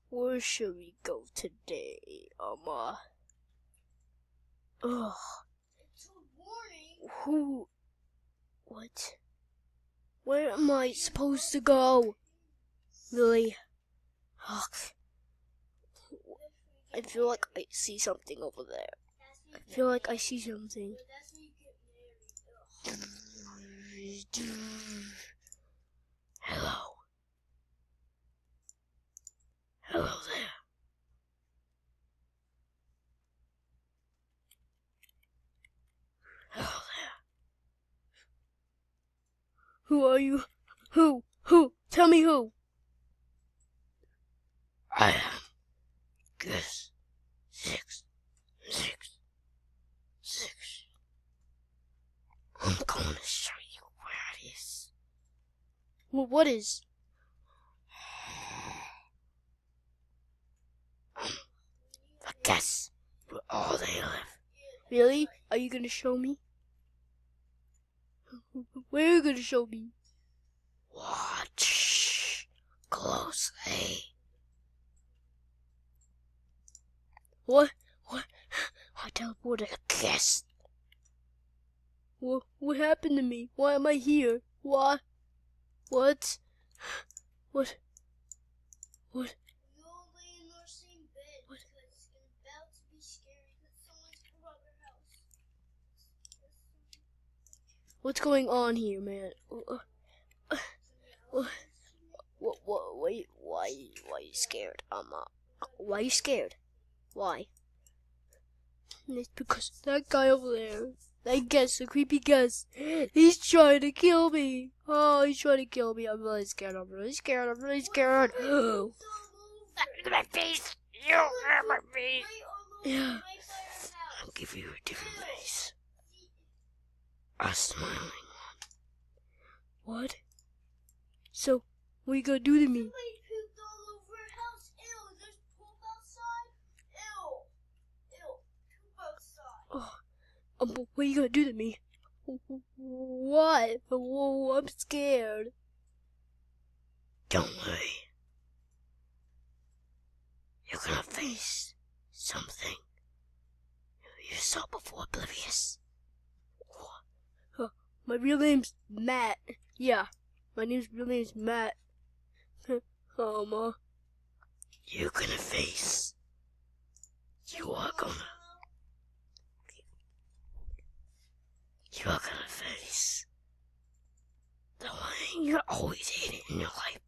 Where should we go today? Ugh. Who? What? Where am I supposed to go? Really? Ugh. I feel like I see something over there. I feel like I see something. Hello. Hello there. Hello there. Who are you? Who? Tell me who. I am Gus 666. I'm going to show you where it is. Well, what is? I guess where all they live. Really? Are you going to show me? Where are you going to show me? Watch closely. What? I teleported a guest. What happened to me? Why am I here? What? You'll lay in our same bed because it's about to be scary because someone's robbed our house. What's going on here, man? Why are you scared? Why are you scared? Why? It's because that guy over there, that guest, the creepy guest, he's trying to kill me. Oh, he's trying to kill me. I'm really scared. Don't move. My face. You hurt my face. Yeah. Right by our house. I'll give you a different face. A smiling one. What? So, what are you gonna do to me? Somebody pooped all over our house. Ew, there's poop outside. Ew, poop outside. But what are you gonna do to me? What? Whoa, I'm scared. Don't worry. You're gonna face something you saw before oblivious. My real name's Matt. Yeah, my real name's Matt. You're gonna face. You are gonna face the thing you always hated in your life.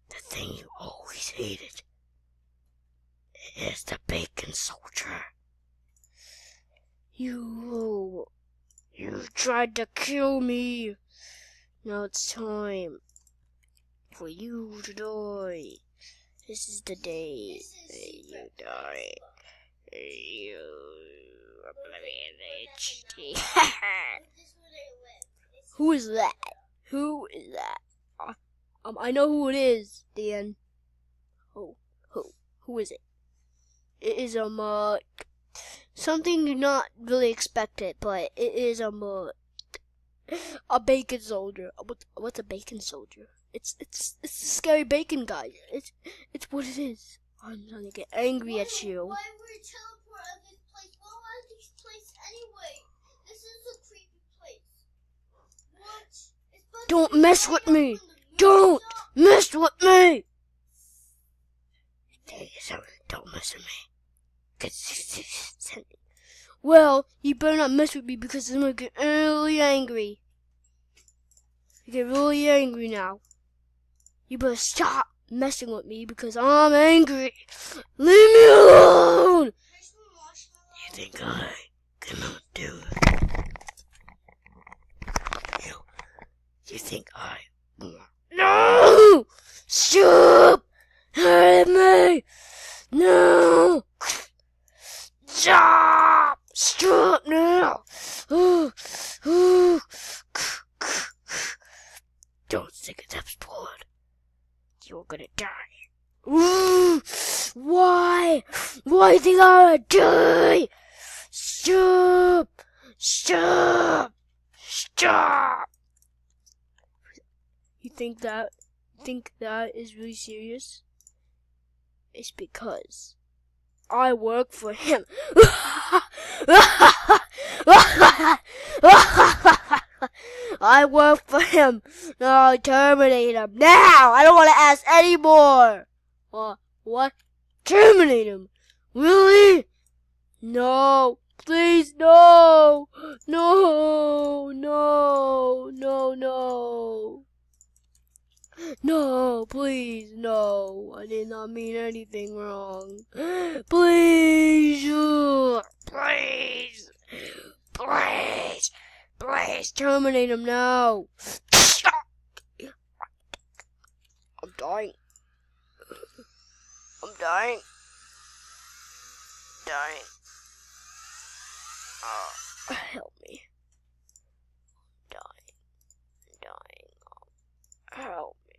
The thing you always hated. It is the bacon soldier. You tried to kill me. Now it's time for you to die. This is the day that you die. You oblivion HD. Who is that? Who is that? I know who it is, Dan. Who is it? It is something you not really expected, but it is a bacon soldier. What's a bacon soldier? It's a scary bacon guy. It's what it is. I'm gonna get angry at you. Why would you teleport out of this place? What was this place anyway? This is a creepy place. What? Don't mess with me. Don't mess with me. Don't mess with me. Well, you better not mess with me because I'm gonna get really angry. I get really angry now. You better stop messing with me because I'm angry. Leave me alone! You think I cannot do it? You think I won't? No! Stop! Hurt me! No! Stop! Stop now! Don't think it's blood. You're gonna die. Why? Why do you think I'm gonna die? Stop! Stop! Stop! You think that think that is really serious? It's because I work for him. I work for him. No, terminate him now. I don't want to ask anymore. What? Terminate him? Really? No. Please, no. No. No. No. No. No, please, no. I did not mean anything wrong. Please, please, please, please, terminate him now. I'm dying. I'm dying. Dying. Help me. Dying. Dying. Help me.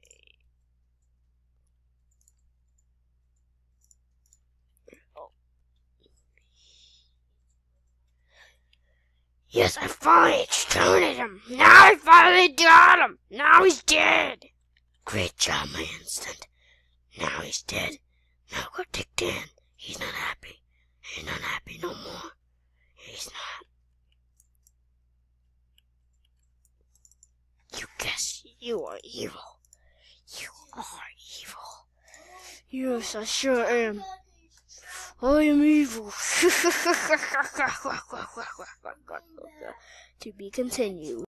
Yes, I finally exterminated him. Now I finally got him. Now he's dead. Great job, my instant. Now he's dead. Now go take Dan. He's not happy. He's not happy no more. He's not. You guess you are evil. You are evil. Yes, I sure am. I am evil. To be continued.